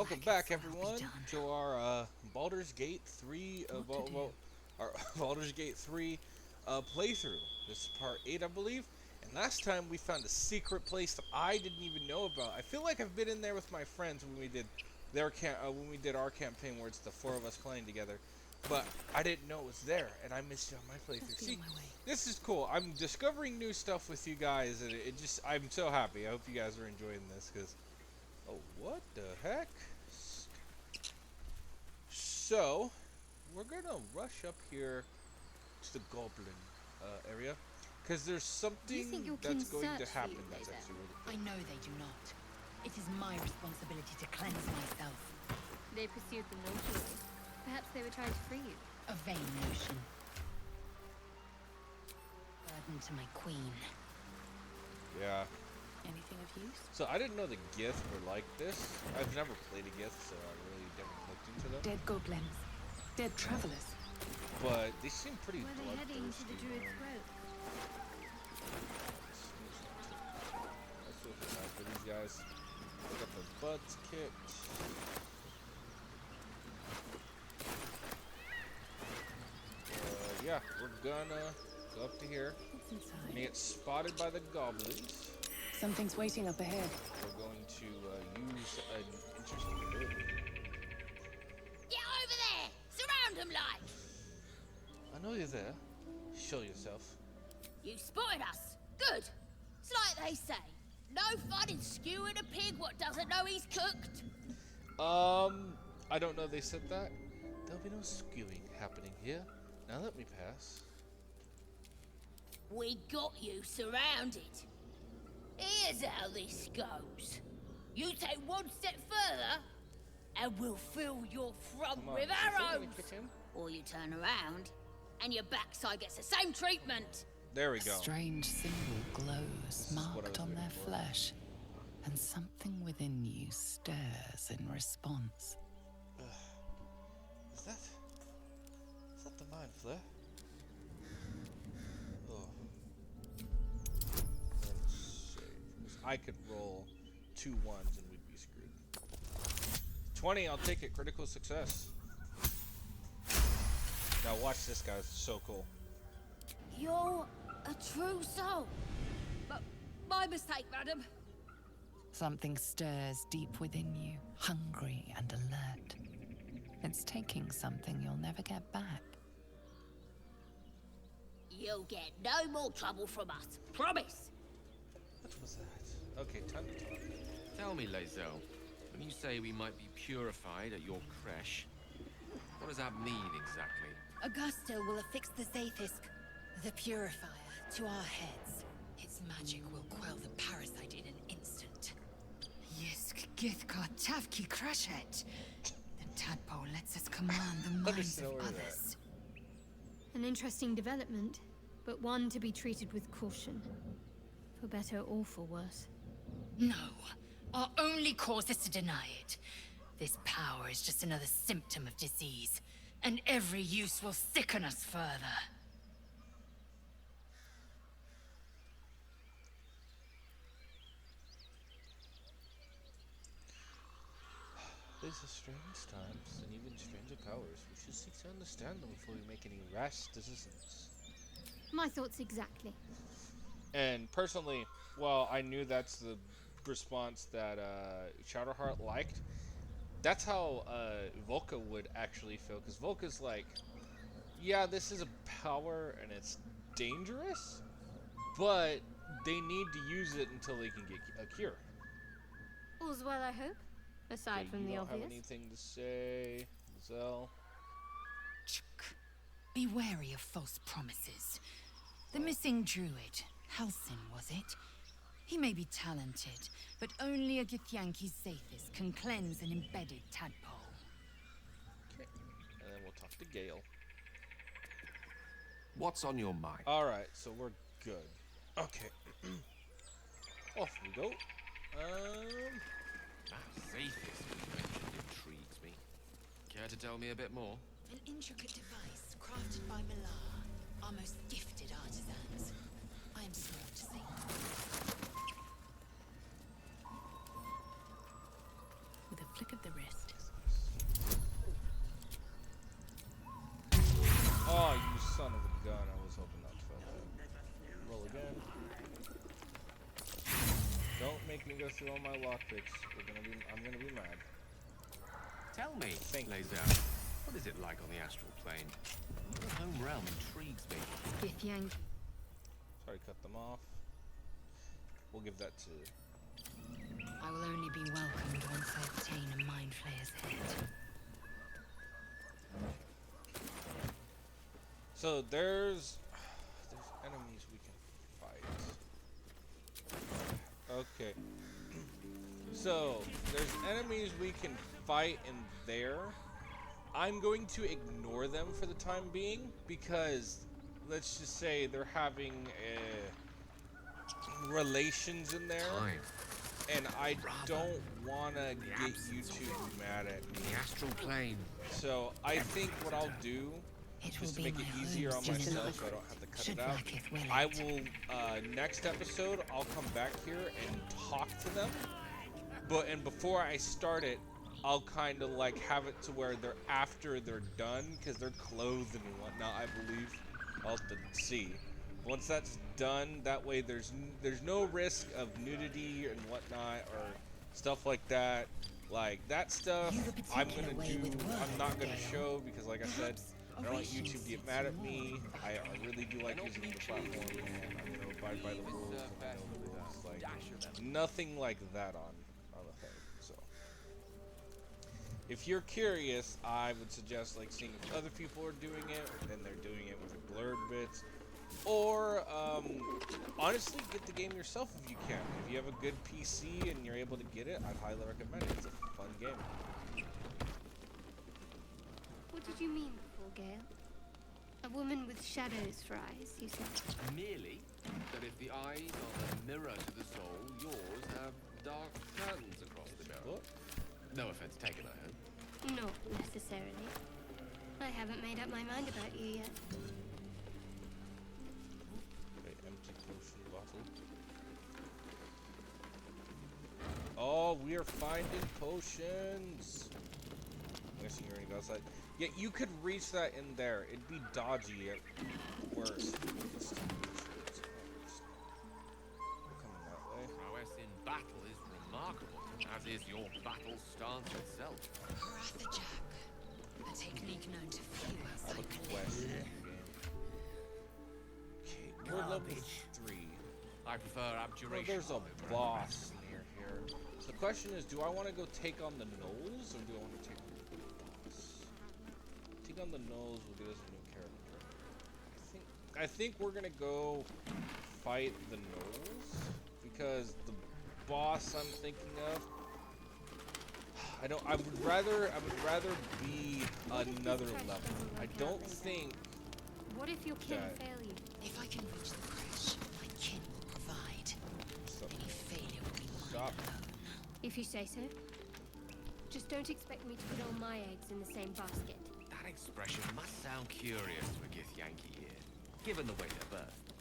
Welcome back, everyone, to our Baldur's Gate 3, our Baldur's Gate 3 playthrough. This is part 8, I believe. And last time we found a secret place that I didn't even know about. I feel like I've been in there with my friends when we did our campaign, where it's the 4 of us playing together. But I didn't know it was there, and I missed it on my playthrough. See, this is cool. I'm discovering new stuff with you guys, and I'm so happy. I hope you guys are enjoying this, because... Oh, what the heck? So, we're gonna rush up here to the goblin area, because there's something that's going to happen that's actually really cool. I know they do not. It is my responsibility to cleanse myself. They pursued them naughty. Perhaps they were trying to free you. A vain notion. Burden to my queen. Yeah. Anything of use? So I didn't know the Gith were like this. I've never played a Gith, so I really never looked into them. Dead goblins. Dead travelers. But they seem pretty Were they heading to the druid's grove? That's what we have for these guys. They got their butts kicked. Yeah, we're gonna go up to here. What's inside? We're gonna get spotted by the goblins. Something's waiting up ahead. We're going to use an interesting ability. Get over there! Surround them like! I know you're there. Show yourself. You spotted us. Good. It's like they say. No fun in skewing a pig what doesn't know he's cooked. I don't know they said that. There'll be no skewing happening here. Now let me pass. We got you surrounded. Here's how this goes. You take one step further, and we'll fill your front with arrows. Or you turn around, and your backside gets the same treatment. There we A go. strange symbol glows, marked on their flesh, and something within you stirs in response. Is that the mind flare? Oh. Let's see. 'Cause I could roll 2 1s and we'd be screwed. 20, I'll take it. Critical success. Now watch this, guys. It's so cool. You're a true soul. But my mistake, madam. Something stirs deep within you, hungry and alert. It's taking something you'll never get back. You'll get no more trouble from us. Promise. What was that? Okay, time to talk. Tell me, Lae'zel, when you say we might be purified at your creche, what does that mean exactly? Augusto will affix the Zaithisk, the purifier, to our heads. Its magic will quell the parasite in an instant. Yisk Githka Tavki Crashet. The tadpole lets us command the minds of others. An interesting development, but one to be treated with caution. For better or for worse. No. Our only course is to deny it. This power is just another symptom of disease, and every use will sicken us further. These are strange times, and even stranger powers. We should seek to understand them before we make any rash decisions. My thoughts exactly. And personally, well, I knew that's the response that Shadowheart liked. That's how Volka would actually feel, because Volka's like, yeah, this is a power and it's dangerous, but they need to use it until they can get a cure. All's well, I hope. Aside Okay, from the you obvious. don't have anything to say, Zell? Be wary of false promises. The missing druid, Halsin, was it? He may be talented, but only a Githyanki's Zaithis can cleanse an embedded tadpole. Okay. And then we'll talk to Gale. What's on your mind? Alright, so we're good. Okay. Off we go. That Zaithis you mentioned intrigues me. Care to tell me a bit more? An intricate device crafted by Milar, our most gifted artisans. I am sworn to say. With a flick of the rest. Oh, you son of a gun. I was hoping not to fail that. Roll again. Don't make me go through all my lockpicks. I'm gonna be mad. Tell me, Thank you. Laser, what is it like on the astral plane? Your home realm intrigues me. Githyank. Sorry, cut them off. We'll give that to... I will only be welcomed once I obtain a Mind Flayer's head. So there's enemies we can fight. Okay. So there's enemies we can fight in there. I'm going to ignore them for the time being because let's just say they're having relations in there. Time. And I don't want to get you two mad at me. The astral plane. So I think what I'll do, just to make it easier on myself so I don't have to cut it out, I will, next episode, I'll come back here and talk to them. And before I start it, I'll kind of like have it to where after they're done, because they're clothed and whatnot, I believe. I'll have to see. Once that's done, that way there's no risk of nudity and whatnot or stuff like that. Like that stuff, I'm not gonna show because, like I said, I don't want YouTube to get mad at me. I really do like using the platform, and I'm gonna abide by the rules. Like nothing like that on the thing. So, if you're curious, I would suggest like seeing if other people are doing it, and they're doing it with blurred bits. Or, honestly, get the game yourself if you can. If you have a good PC and you're able to get it, I'd highly recommend it. It's a fun game. What did you mean before, Gale? A woman with shadows for eyes, you said? Merely that if the eyes are the mirror to the soul, yours have dark curtains across the mirror. What? No offense taken, I hope. Not necessarily. I haven't made up my mind about you yet. Empty potion bottle. Oh, we are finding potions. I'm guessing you're gonna go outside. Yeah, you could reach that in there. It'd be dodgy at worst. It's coming that way. Prowess in battle is remarkable, as is your battle stance itself. Jack, a technique known to few I have outside a question. Okay, we're level 3. I prefer Well, abjuration. there's a boss near here. So the question is, do I want to go take on the gnolls, or do I want to take on the boss? Take on the gnolls will give us a new character. I think we're gonna go fight the gnolls because the boss I'm thinking of, I would rather be another level. I don't think. What if your kin that- fail you? If I can reach the crash, my kin will provide. Any failure will be mine Stop. alone. If you say so. Just don't expect me to put all my eggs in the same basket. That expression must sound curious to a Githyanki ear, given the way they're birthed.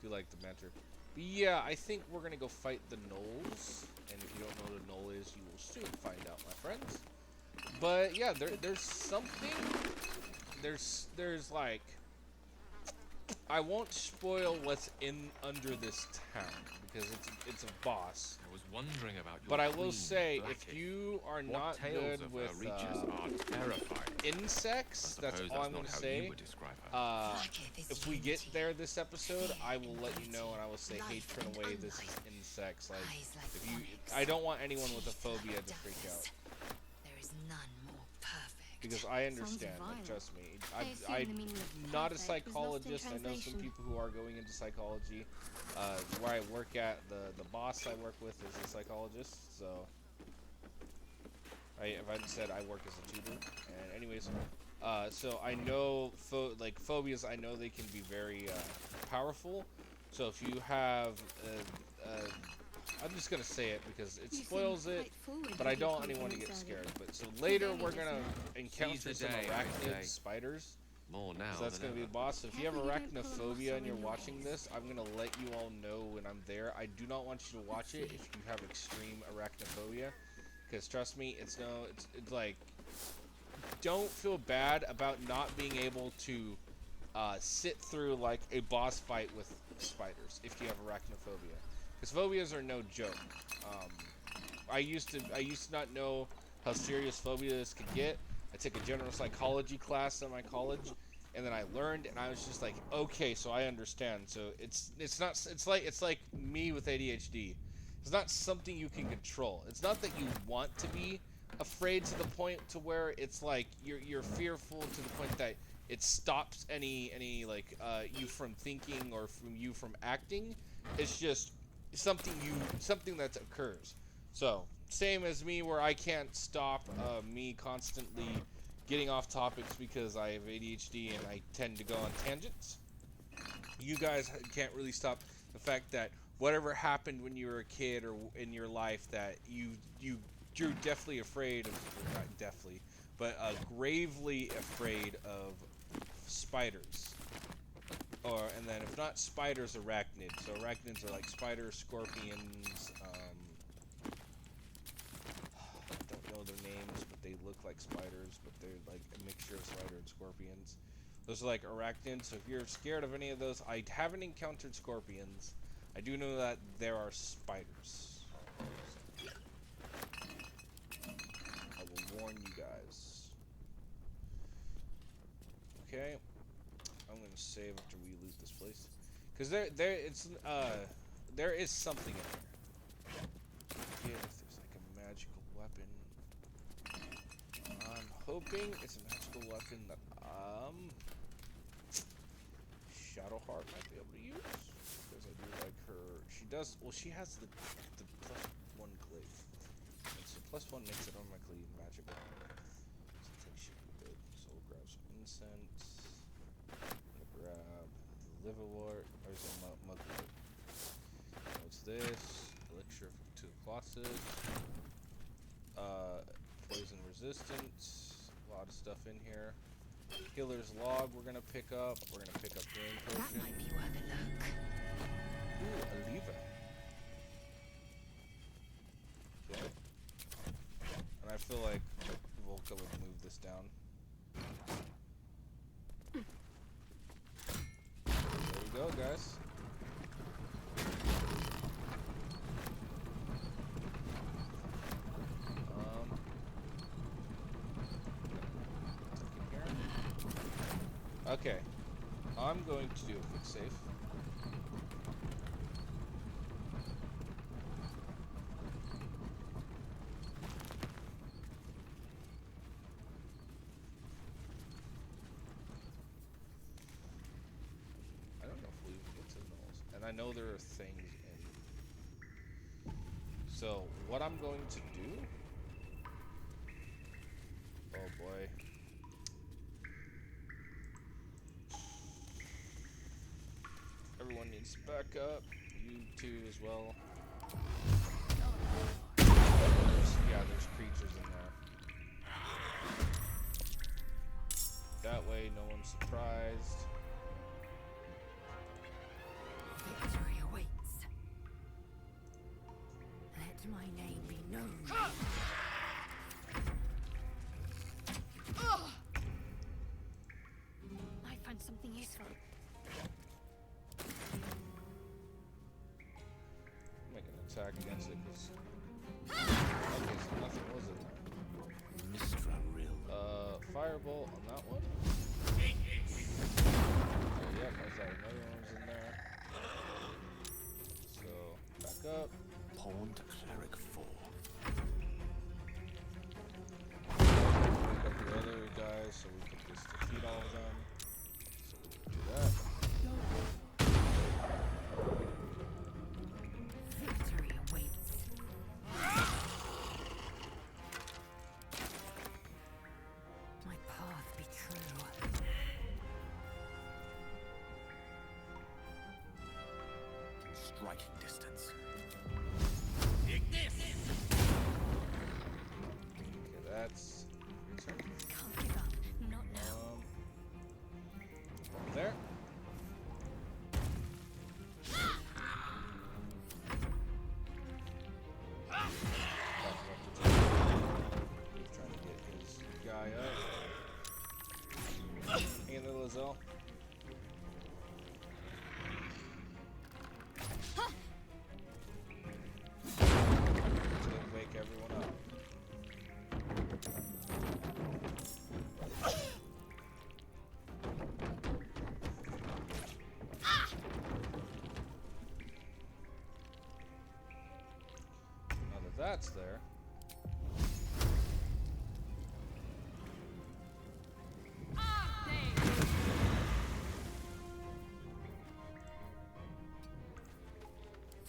Do like the mentor. But yeah, I think we're gonna go fight the gnolls. And if you don't know what a gnoll is, you will soon find out, my friends. But yeah, there's something. There's like, I won't spoil what's under this town because it's a boss. I was wondering about your But I will queen, say, Blackith. if you are What not tales good of with her reaches are terrifying. insects, I that's suppose all I'm not gonna how say. you would describe her. Blackith is If we get unity. there this episode, I will let you know, and I will say, hey, turn away, this is insects. Like, Eyes like if you, onyx. I don't want anyone with a Teeth like phobia to freak daggers. out, There is none more perfect. because I Sounds understand. Like, violent. trust me, I assume I'm the meaning of not a perfect was lost in psychologist. I know some translation. people who are going into psychology. Where I work at, the boss I work with is a psychologist, so. If I said I work as a tutor, and anyways, so I know phobias. I know they can be very powerful. So if you have, I'm just gonna say it because it You seem spoils it, quite forward but I with your don't want anyone to get confidence scared. earlier. But so later only we're just gonna now. encounter Seize some the day, I arachnid say. spiders. More now So that's than gonna be ever. the boss. So if you have Careful you don't pull a arachnophobia muscle and you're in your watching legs. this, I'm gonna let you all know when I'm there. I do not want you to watch it if you have extreme arachnophobia, Because trust me, it's like, don't feel bad about not being able to sit through like a boss fight with spiders if you have arachnophobia. Because phobias are no joke. I used to not know how serious phobias could get. I took a general psychology class in my college, and then I learned, and I was just like, okay, so I understand. So it's like me with ADHD. It's not something you can control. It's not that you want to be afraid to the point to where it's like you're fearful to the point that it stops any like you from thinking or from you from acting. It's just something that occurs. So same as me, where I can't stop me constantly getting off topics because I have ADHD and I tend to go on tangents. You guys can't really stop the fact that whatever happened when you were a kid or in your life that you're definitely afraid of, not definitely, but gravely afraid of spiders. And then if not spiders, arachnids. So arachnids are like spiders, scorpions. I don't know their names, but they look like spiders, but they're like a mixture of spider and scorpions. Those are like arachnids. So if you're scared of any of those, I haven't encountered scorpions. I do know that there are spiders. So I will warn you guys. Okay. I'm gonna save after we loot this place, cause there is something in there. Forget if there's like a magical weapon. I'm hoping it's a magical weapon that Shadowheart might be able to use, because I do like her. She does. Well, she has the +1 glaive, and so +1 makes it automatically magical. So I think she should be good. So we'll grab some incense. Grab the liverwort, or is it mugwort? What's this? Elixir to the Colossus. Poison resistance. A lot of stuff in here. Healer's log we're gonna pick up. We're gonna pick up healing potion. That might be worth a look. Ooh, a lever. Okay. And I feel like Volka would move this down. There we go, guys. Okay, I'm going to do a quick save. I don't know if we even get to the knolls, and I know there are things in. So what I'm going to do? Oh boy. Everyone needs to back up. You too as well. There's creatures in there. That way no one's surprised. Victory awaits. Let my name be known. Might find something useful. Make an attack against it, because okay, so nothing was in there. Firebolt on that one. Yep, I saw another one's in there. So back up. Pawn to cleric 4. Pick up the other guys so we can just defeat all of them. So we can do that. Victory awaits. My path be true. Striking distance. Okay, that's your turn. Can't give up. Not now. There. Back up to 2. Zell. To wake everyone up. Now that that's there.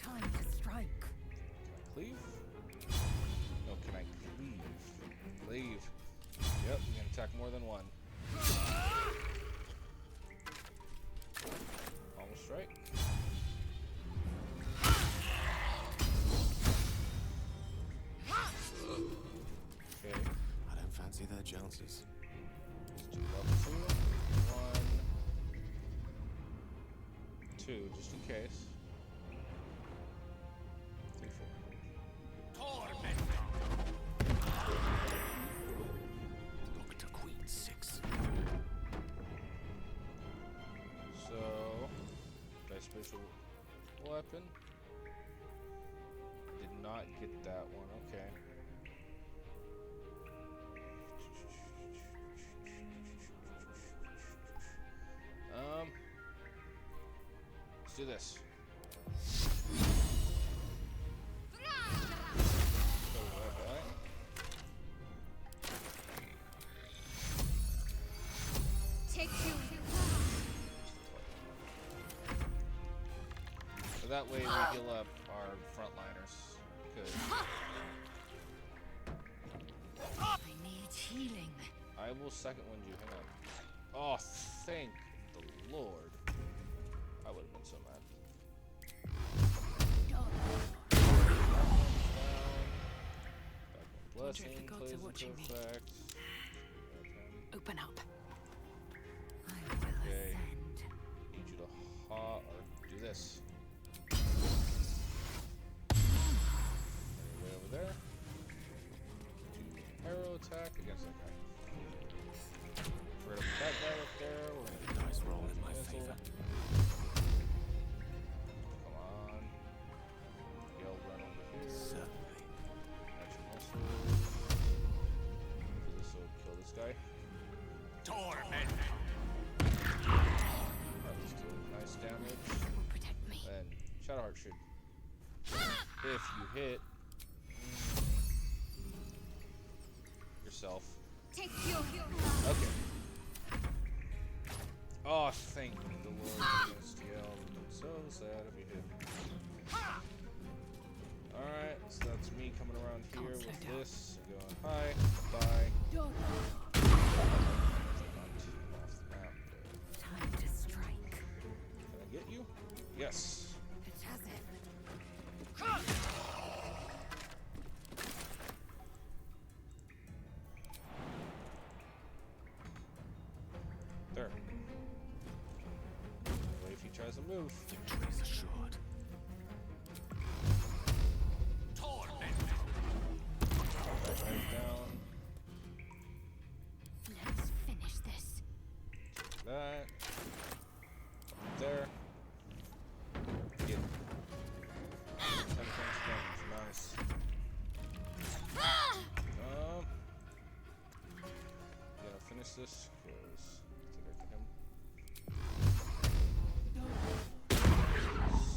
Time to strike. Cleave? No, can I cleave? Cleave. Yep, you can attack more than one. Almost strike. Okay, I don't fancy their chances. let's do level 2. 1. 2, just in case. 3, 4. Dr. Queen 6. So, dice special weapon. Did not get that one. Okay. Let's do this. Go right back. Take two. So that way we heal up our frontliners. Because I need healing. I will second wind you. Hang on. Oh, thank the Lord. I would have been so mad. Down. Blessing if the gods plays are into watching me. effect. Open up. I will Okay. ascend. Need you to or do this. Way over there. Do arrow attack against that guy. Afraid of that guy up there. We're gonna Dice roll in my missile. favor. Come on. Yell run over here. Certainly. Action missile. This will kill this guy. Torment! That was doing nice damage. Will protect me. And Shadowheart should, if you hit yourself. Take two. Okay. Oh, thank the Lord for this DL. I'm so sad if you hit. Alright, so that's me coming around here Can't slow with down. this. Going hi, bye. Don't. Not off the map. Time to strike. Can I get you? Yes. It has it. There. Wait if he tries to move. Victory is assured. That guy's down. Let's finish this. That. There. Get him. 10 points damage. Nice. Gotta finish this because I think I can him.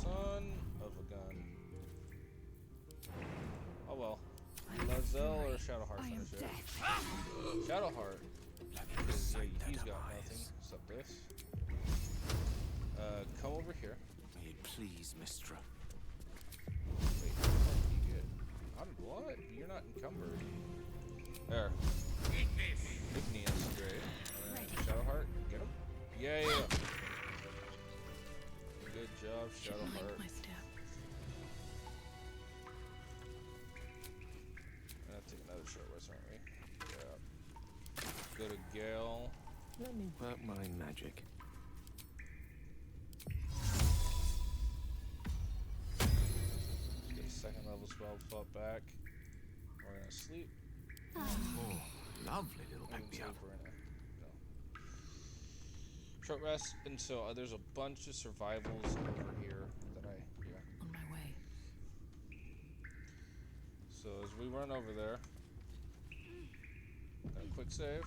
Son of a gun. Oh well. Lazel or Shadowheart I am finish it? death. Shadowheart. Let me Because recite he's their got demise. nothing except this. Come over here. May it please, Mistra. Wait, what do you get? What? You're not encumbered. There. Igneous, great. And then Shadowheart, get him? Yeah. Good job, Shadowheart. My step. I'll take another short rest, aren't we? Yeah. Go to Gale. Let me work my magic. Get a second level spell flop back. We're gonna sleep. Oh, lovely little I didn't pick me sleep, up. we're gonna Short rest, and so there's a bunch of survivals over here that On my way. So as we run over there, got a quick save.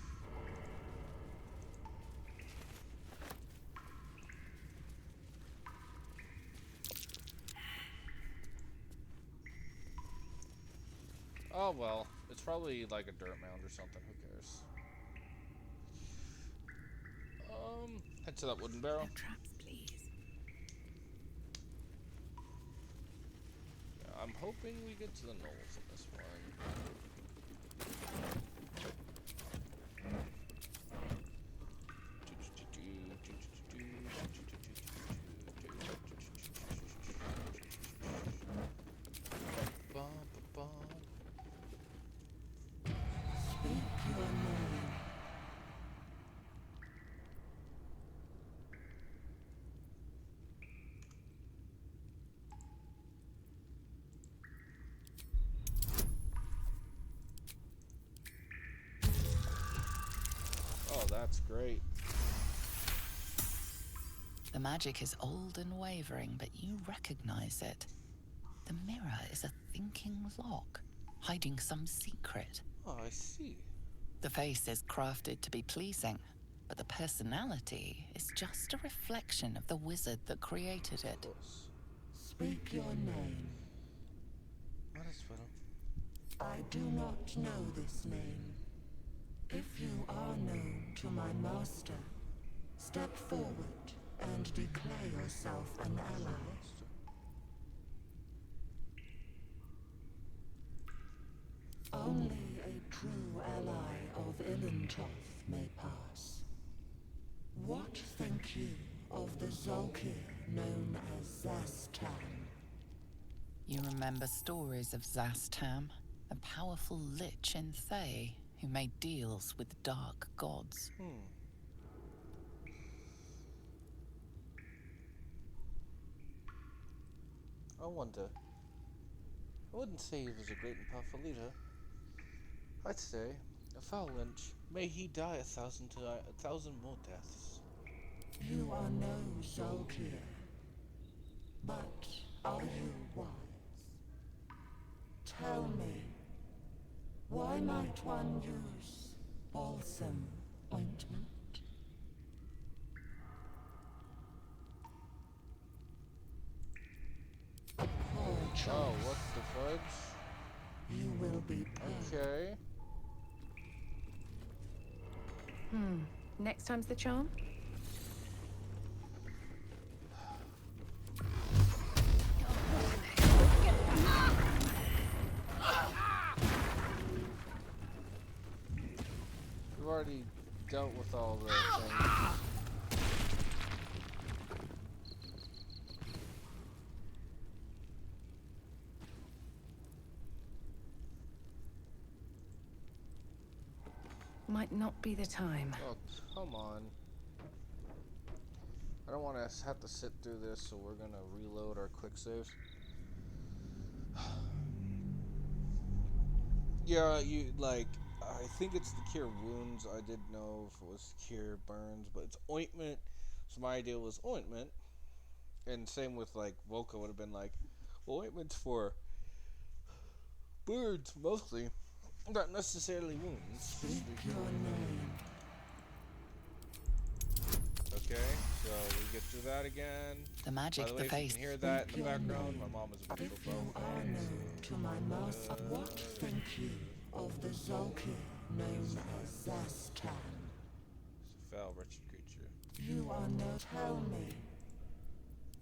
Oh well, it's probably like a dirt mound or something, who cares? Head to that wooden barrel. No traps, please. Yeah, I'm hoping we get to the knolls in this one. Oh, that's great. The magic is old and wavering, but you recognize it. The mirror is a thinking lock, hiding some secret. Oh, I see. The face is crafted to be pleasing, but the personality is just a reflection of the wizard that created Of it. course. Speak your name. What is well? I do not know this name. If you are known to my master, step forward and declare yourself an ally. Only a true ally of Ilintoth may pass. What think you of the Zolkir known as Zastan? You remember stories of Zastam, a powerful lich in Thay who made deals with dark gods. I wonder. I wouldn't say he was a great and powerful leader. I'd say a foul wench. May he die a thousand more deaths. You are no Zolkir, but are you wise? Tell me, why might one use balsam ointment? A poor choice. Oh, what the fudge? You will be paid. Okay. Next time's the charm? We've already dealt with all the things. Might not be the time. Oh, come on. I don't want to have to sit through this, so we're gonna reload our quick saves. Yeah, I think it's the cure wounds. I didn't know if it was cure burns, but it's ointment. So my idea was ointment. And same with, like, Volca would have been like, well, ointment's for birds, mostly. Not necessarily wounds. Speak your name. Okay, so we get through that again. The magic, By the the way, if you face. can hear that in the Speak your background, name. my mom is a big If you are known to my master, what think you of the Zolkir known as Zastan? It's a foul, wretched creature. You are no tell me.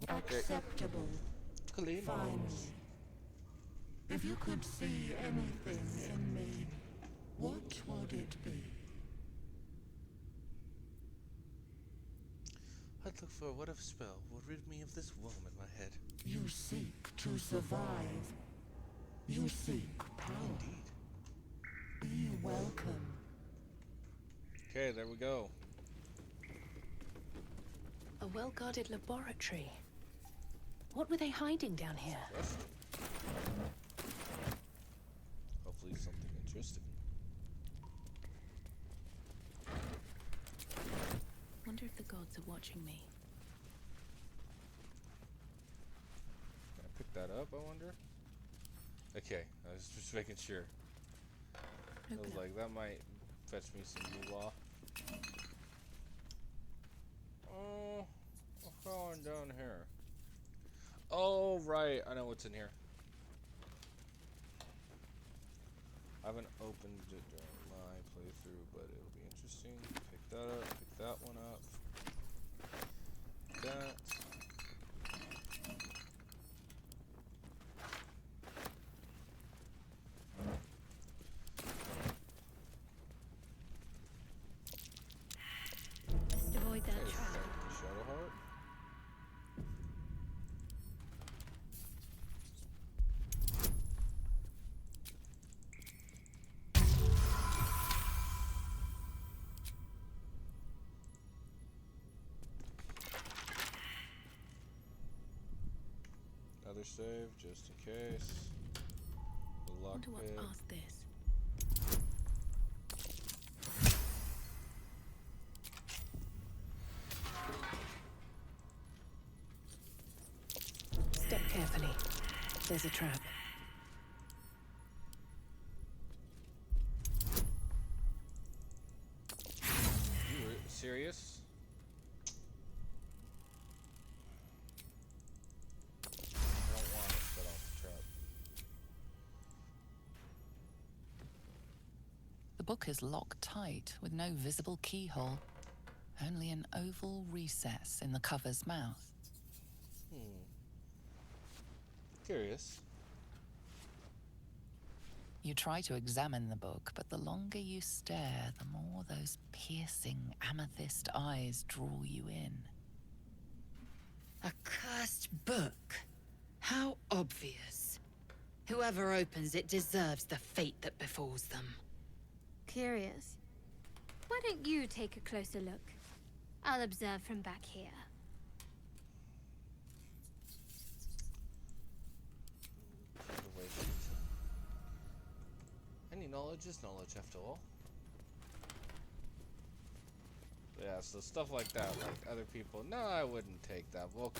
Acceptable. Kalina. Finally. If you could see anything in me, what would it be? I'd look for whatever spell would rid me of this worm in my head. You seek to survive. You seek power. Indeed. Be welcome. Okay, there we go. A well-guarded laboratory. What were they hiding down here? Interesting. Hopefully something interesting. Wonder if if the gods are watching me? Can I pick that up, I wonder? Okay, I was just making sure. I was like, that might fetch me some moolah. Oh, what's going down here? Oh, right, I know what's in here. I haven't opened it during my playthrough, but it'll be interesting. Pick that up, pick that one up. That. Just avoid that trap. Shadowheart. Another save, just in case. The Wonder what's lockpick. past this. Step carefully. There's a trap. You were serious? I don't want to set off the trap. The book is locked tight with no visible keyhole, only an oval recess in the cover's mouth. Curious. You try to examine the book, but the longer you stare, the more those piercing amethyst eyes draw you in. A cursed book? How obvious. Whoever opens it deserves the fate that befalls them. Curious. Why don't you take a closer look? I'll observe from back here. Any knowledge is knowledge, after all. Yeah, so stuff like that, like other people, no, I wouldn't take that book.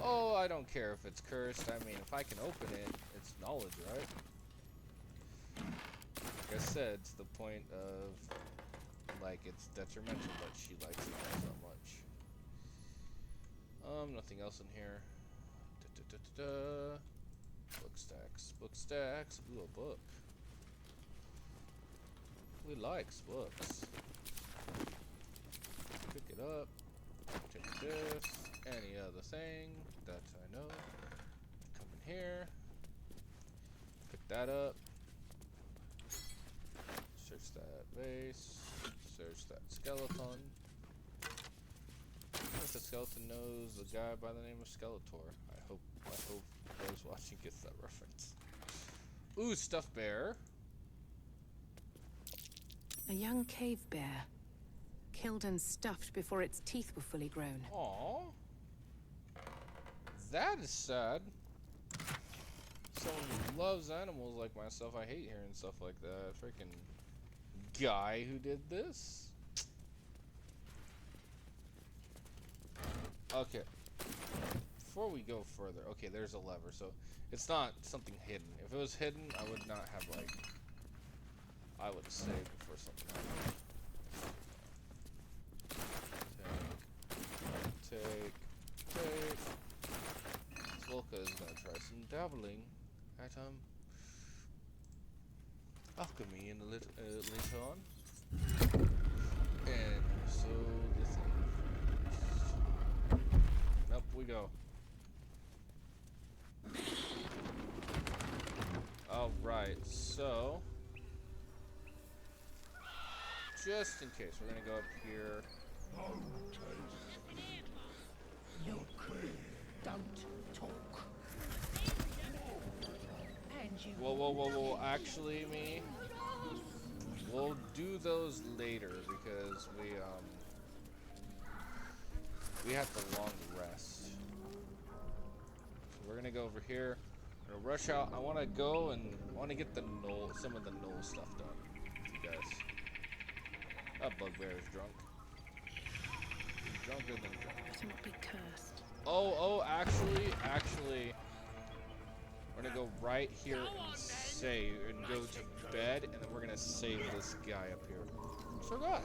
Oh, I don't care if it's cursed. I mean, if I can open it, it's knowledge, right? Like I said, to the point of, like, it's detrimental that she likes it so much. Nothing else in here. Book stacks, book stacks. Ooh, a book. We likes books. Pick it up. Take this. Any other thing that I know. Come in here. Pick that up. Search that base. Search that skeleton. I think the skeleton knows a guy by the name of Skeletor. I hope those watching gets that reference. Ooh, stuffed bear. A young cave bear. Killed and stuffed before its teeth were fully grown. Aww. That is sad. Someone who loves animals like myself, I hate hearing stuff like that. Freaking guy who did this. Okay. Before we go further, okay, there's a lever, so it's not something hidden. If it was hidden, I would not have, like, I would have saved before something happened. Take. Volka is gonna try some dabbling at alchemy in a later on. And so this thing. Up we go. Alright, so just in case, we're gonna go up here. Don't talk. Whoa, actually, we'll do those later because we have the long rest. So we're gonna go over here. I'm gonna rush out. I wanna go and get the some of the knoll stuff done. You guys. That bugbear is drunk. Drunker than drunk. Better not be cursed. Oh, actually, we're gonna go right here and go to bed, and then we're gonna save this guy up here. Forgot.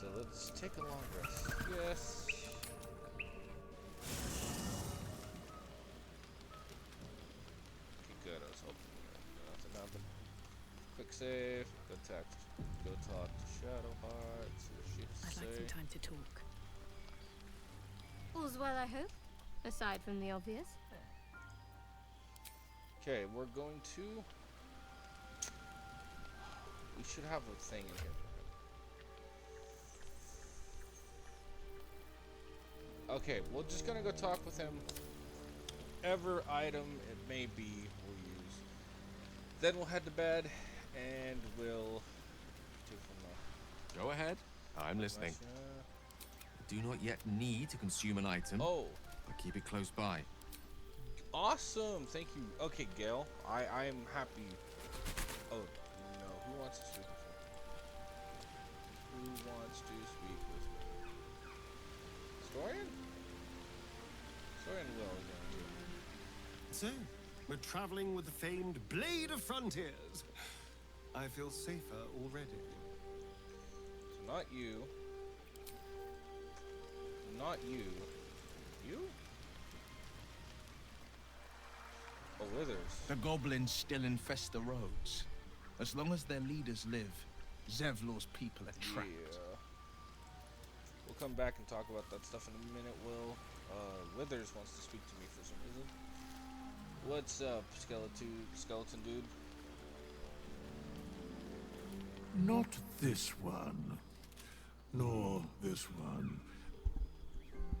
So let's take a long rest. Yes. Okay, good. I was hoping nothing happened. Quick save. Go talk to Shadowheart. See what she has to I'd like say. some time to talk. All's well, I hope. Aside from the obvious. Okay, we're going to. We should have a thing in here for him. Okay, we're just gonna go talk with him. Whatever item it may be, we'll use. Then we'll head to bed, and we'll do from there. Go ahead. I'm listening. Do not yet need to consume an item. Oh, But keep it close by. awesome! Thank you. Okay, Gale, I am happy. Oh no, who wants to speak with me? Who wants to speak with me? Storian? Storian will again. So, we're traveling with the famed Blade of Frontiers. I feel safer already. So not you. Not you. You? Oh, Withers. The goblins still infest the roads. As long as their leaders live, Zevlor's people are trapped. Yeah. We'll come back and talk about that stuff in a minute, Will. Withers wants to speak to me for some reason. What's up, skeleton dude? Not this one. Nor this one.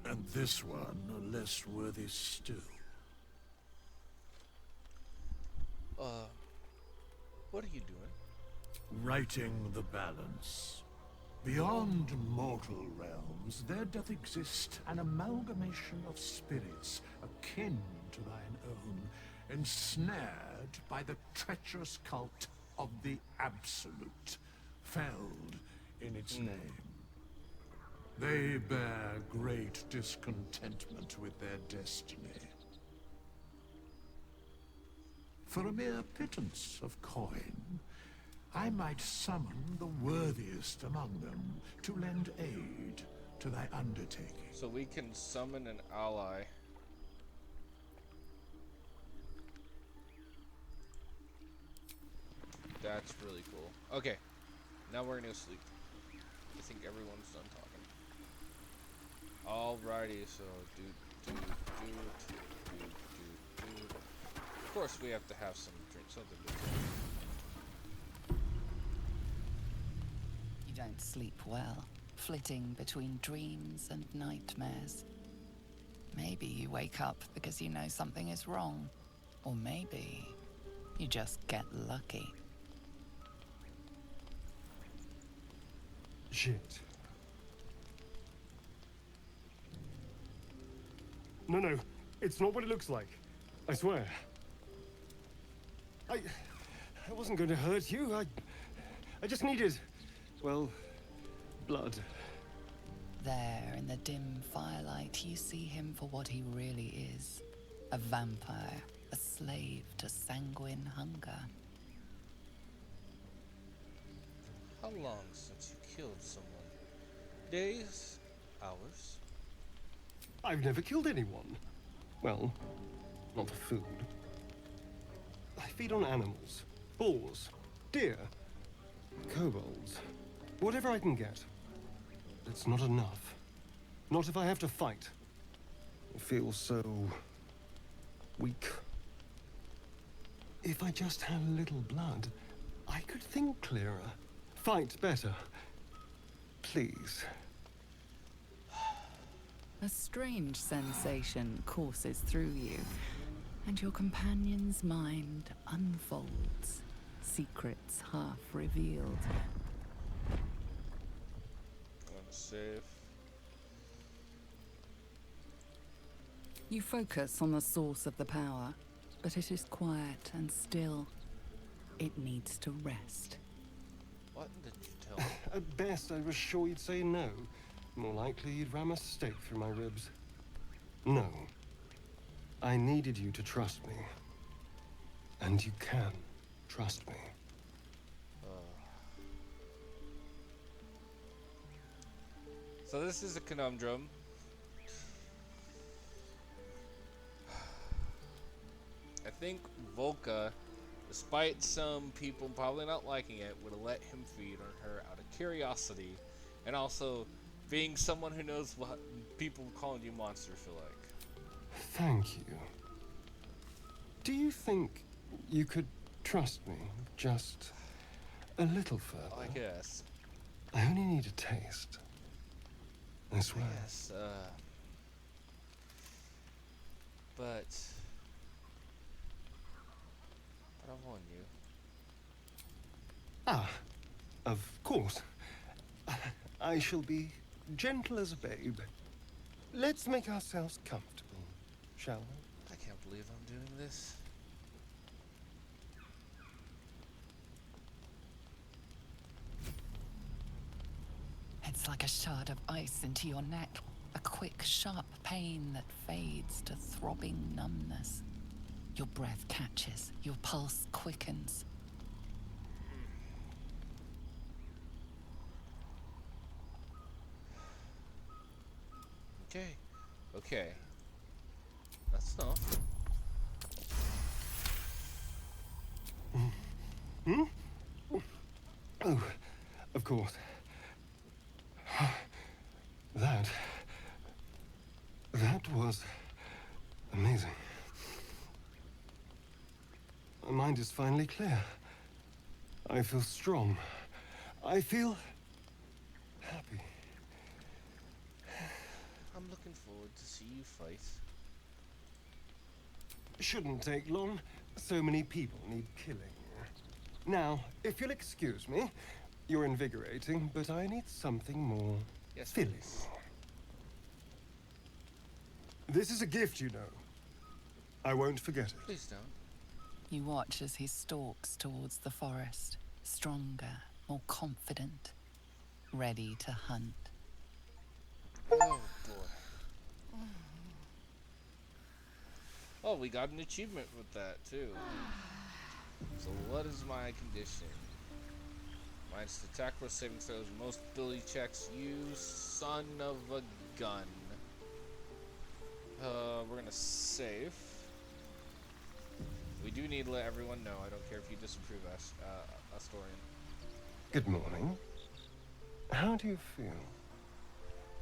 And this one are less worthy still. What are you doing? Righting the balance. Beyond mortal realms, there doth exist an amalgamation of spirits akin to thine own, ensnared by the treacherous cult of the Absolute, felled in its name. They bear great discontentment with their destiny. For a mere pittance of coin, I might summon the worthiest among them to lend aid to thy undertaking. So we can summon an ally. That's really cool. Okay, now we're gonna go sleep. I think everyone's done talking. Alrighty, so do. Of course, we have to have some drink, something to drink. You don't sleep well, flitting between dreams and nightmares. Maybe you wake up because you know something is wrong. Or maybe you just get lucky. Shit. No, it's not what it looks like. I swear. I wasn't going to hurt you. I just needed, well, blood. There, in the dim firelight, you see him for what he really is. A vampire, a slave to sanguine hunger. How long since you killed someone? Days? Hours? I've never killed anyone. Well, not for food. I feed on animals. Boars. Deer. Kobolds. Whatever I can get. It's not enough. Not if I have to fight. I feel so weak. If I just had a little blood, I could think clearer. Fight better. Please. A strange sensation courses through you, and your companion's mind unfolds, secrets half revealed. I'm safe. You focus on the source of the power, but it is quiet and still. It needs to rest. What did you tell me? At best, I was sure you'd say no. More likely you'd ram a stake through my ribs. No. I needed you to trust me. And you can trust me. So this is a conundrum. I think Volka, despite some people probably not liking it, would have let him feed on her out of curiosity, and also being someone who knows what people calling you monster feel like. Thank you. Do you think you could trust me just a little further? I guess. I only need a taste. I swear. Yes, but I want you. Ah, of course. I shall be gentle as a babe. Let's make ourselves comfortable, shall we? I can't believe I'm doing this. It's like a shard of ice into your neck. A quick, sharp pain that fades to throbbing numbness. Your breath catches, your pulse quickens. Okay. Okay. That's enough. Hmm? Oh, of course. That was amazing. My mind is finally clear. I feel strong. I feel happy. I'm looking forward to see you fight. Shouldn't take long. So many people need killing. Now, if you'll excuse me, you're invigorating, but I need something more filling. Please. This is a gift, you know. I won't forget it. Please don't. You watch as he stalks towards the forest, stronger, more confident, ready to hunt. Oh boy. Oh, we got an achievement with that too. So what is my condition? Mine's to attack for saving throws, most ability checks, you son of a gun. We're gonna save. We do need to let everyone know. I don't care if you disapprove, Astorian. Good morning. How do you feel?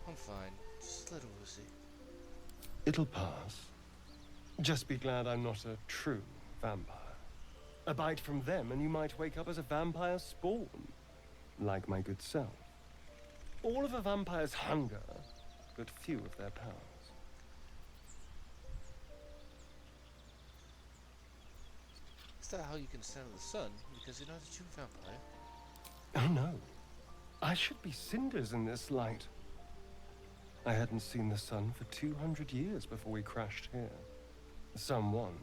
I'm fine. Just a little woozy. It'll pass. Just be glad I'm not a true vampire. A bite from them and you might wake up as a vampire spawn. Like my good self. All of a vampire's hunger, but few of their powers. Is that how you can stand in the sun? Because you're not a true vampire. Oh no. I should be cinders in this light. I hadn't seen the sun for 200 years before we crashed here. Someone,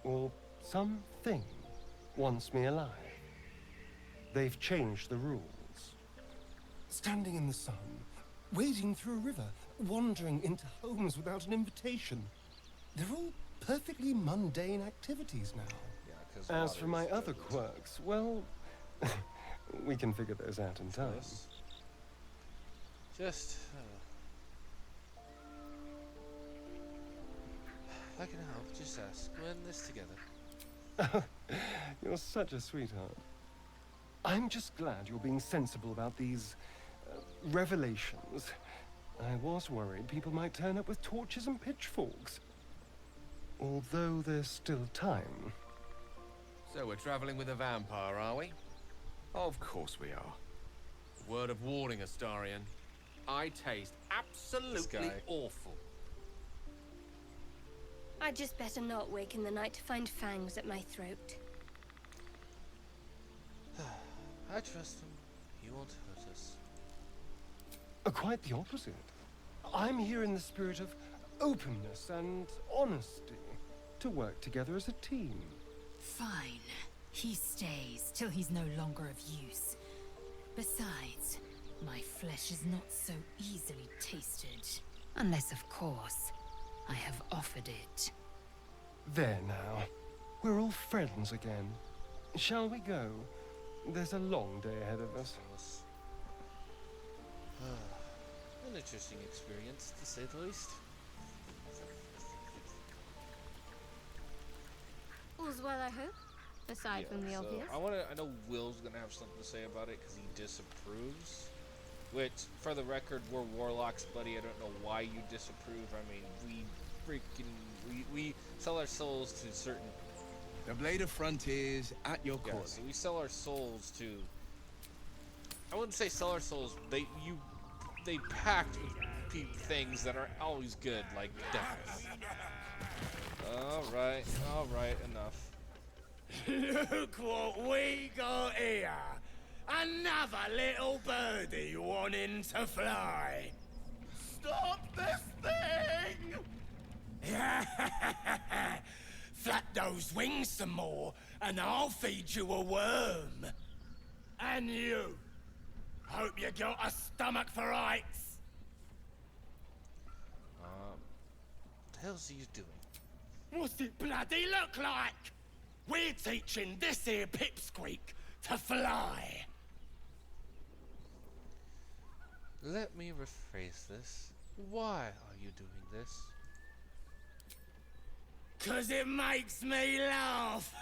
or something, wants me alive. They've changed the rules. Standing in the sun, wading through a river, wandering into homes without an invitation. They're all perfectly mundane activities now. Yeah, as for my other quirks, well, we can figure those out in time. Just, if I can help, just ask. We're in this together. You're such a sweetheart. I'm just glad you're being sensible about these revelations. I was worried people might turn up with torches and pitchforks. Although there's still time. So we're traveling with a vampire, are we? Of course we are. Word of warning, Astarian. I taste absolutely awful. I'd just better not wake in the night to find fangs at my throat. I trust him. He won't hurt us. Quite the opposite. I'm here in the spirit of openness and honesty to work together as a team. Fine. He stays till he's no longer of use. Besides, My flesh is not so easily tasted. Unless, of course, I have offered it. There now. We're all friends again. Shall we go? There's a long day ahead of us. An interesting experience, to say the least. All's well, I hope. Aside from the obvious. I know Will's gonna have something to say about it because he disapproves. Which, for the record, we're warlocks, buddy. I don't know why you disapprove. I mean, we sell our souls to certain. The Blade of Frontiers at your Yeah, call. so we sell our souls to. I wouldn't say sell our souls. They packed with things that are always good, like death. All right, enough. Look what we got here! Another little birdie wanting to fly! Stop this thing! Flap those wings some more, and I'll feed you a worm. And you! Hope you got a stomach for heights! What the hell's he doing? What's it bloody look like? We're teaching this here pipsqueak to fly. Let me rephrase this. Why are you doing this? 'Cause it makes me laugh.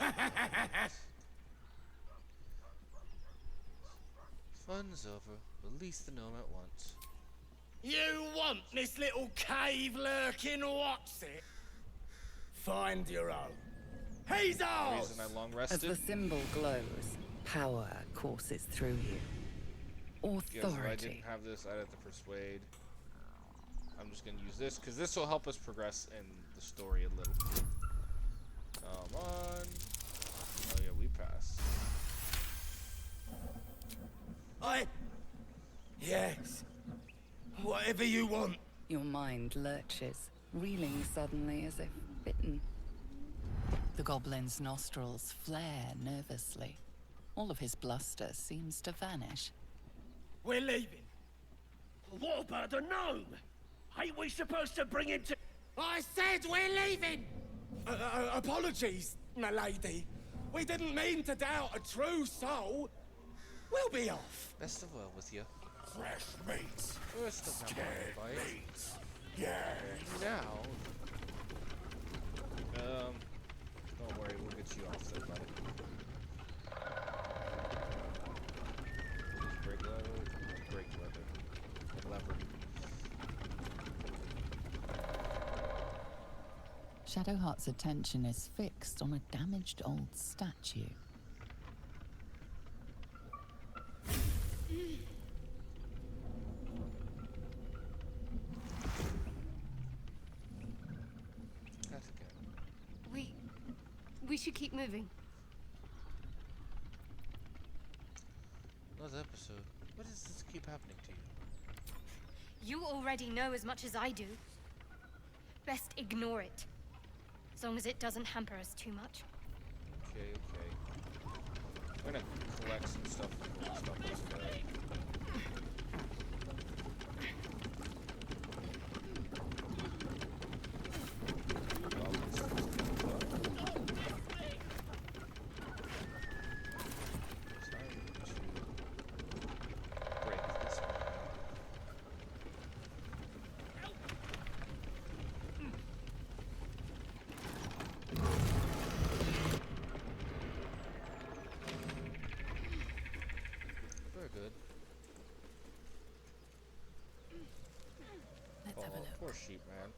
Fun's over. Release the gnome at once. You want this little cave lurking what's it? Find your own. He's The ours! reason I long As rested. the symbol glows, power courses through you. Yes, if I Authority. didn't have this, I'd have to persuade. I'm just gonna use this because this will help us progress in the story a little. Come on. Oh yeah, we pass. Yes. Whatever you want. Your mind lurches, reeling suddenly as if bitten. The goblin's nostrils flare nervously. All of his bluster seems to vanish. We're leaving. What about the gnome? Ain't we supposed to bring him to... I said we're leaving! Apologies, my lady. We didn't mean to doubt a true soul. We'll be off. Best of well with you. Fresh meat. We're still not Scared bite. meat. Yeah. Now. Don't worry, we'll get you off there, buddy. Break lever. Shadowheart's attention is fixed on a damaged old statue. That's okay. We should keep moving. Another episode. What does this keep happening to you? You already know as much as I do. Best ignore it. As long as it doesn't hamper us too much. Okay. I'm gonna collect some stuff from stuff this way. Let's have a look. Poor sheep, man.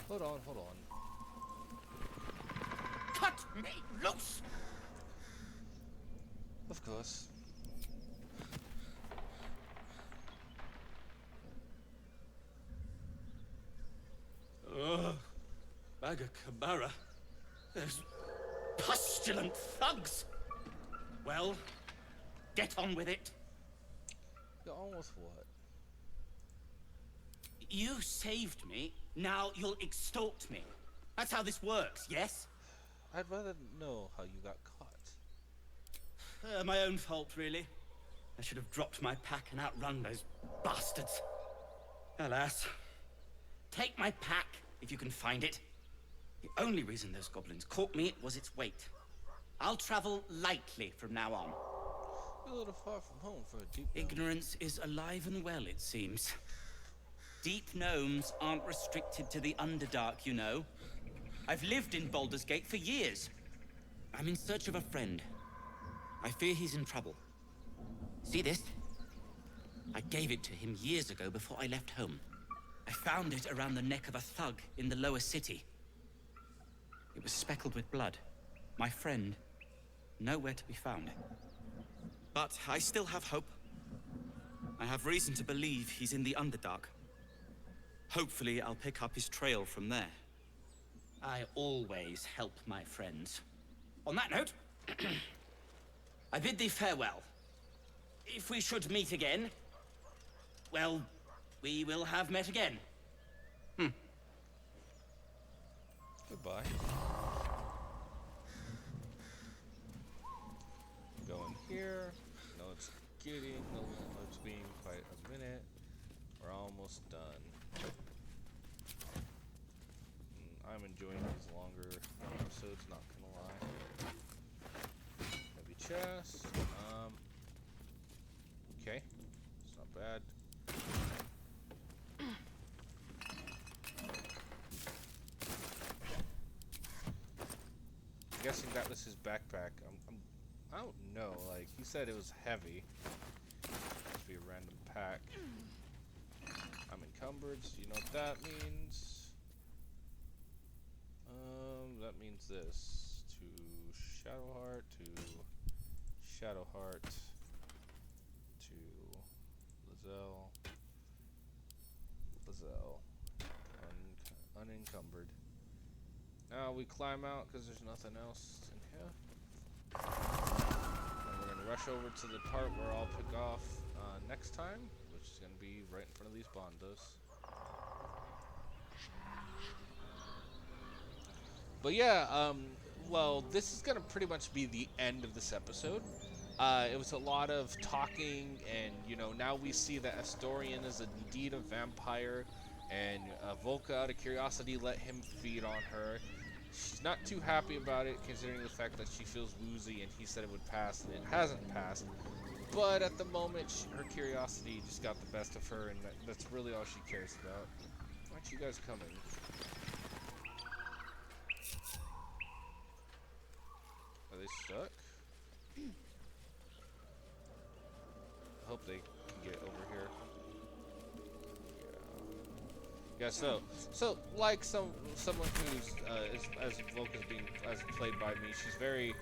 Hold on. Cut me loose! Of course. Bagakabara. There's pestilent thugs. Well, get on with it. Yeah, almost what? You saved me, now you'll extort me. That's how this works, yes? I'd rather know how you got caught. My own fault, really. I should have dropped my pack and outrun those bastards. Alas. Take my pack, if you can find it. The only reason those goblins caught me was its weight. I'll travel lightly from now on. You're a little far from home for a deep gnome. Ignorance is alive and well, it seems. Deep gnomes aren't restricted to the Underdark, you know. I've lived in Baldur's Gate for years. I'm in search of a friend. I fear he's in trouble. See this? I gave it to him years ago before I left home. I found it around the neck of a thug in the lower city. It was speckled with blood. My friend, nowhere to be found. But I still have hope. I have reason to believe he's in the Underdark. Hopefully, I'll pick up his trail from there. I always help my friends. On that note, I bid thee farewell. If we should meet again, well, we will have met again. Goodbye. Go in here. No, it's being quite a minute. We're almost done. I'm enjoying these longer episodes, not gonna lie. Heavy chest. Okay. It's not bad. I'm guessing that was his backpack. I don't know. Like, he said it was heavy. Must be a random pack. I'm encumbered, so you know what that means. That means this. To Shadowheart, to Shadowheart, to Lizelle, unencumbered. Now we climb out because there's nothing else in here. And we're gonna rush over to the part where I'll pick off next time, which is gonna be right in front of these bondos. But yeah, well, this is gonna pretty much be the end of this episode. It was a lot of talking, and you know, now we see that Astorian is indeed a vampire, and Volka, out of curiosity, let him feed on her. She's not too happy about it, considering the fact that she feels woozy, and he said it would pass, and it hasn't passed. But at the moment, her curiosity just got the best of her, and that's really all she cares about. Why aren't you guys coming? Are they stuck? I hope they can get over here. Yeah, so like someone who's as Volka's being played by me, she's very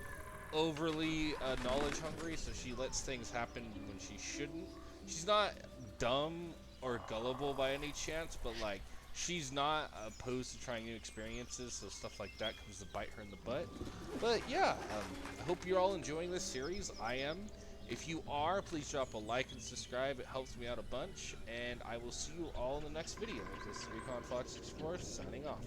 overly knowledge hungry, so she lets things happen when she shouldn't. She's not dumb or gullible by any chance, but like she's not opposed to trying new experiences, so stuff like that comes to bite her in the butt. But yeah, I hope you're all enjoying this series. I am. If you are, please drop a like and subscribe. It helps me out a bunch, and I will see you all in the next video. This is Recon Fox 64 signing off.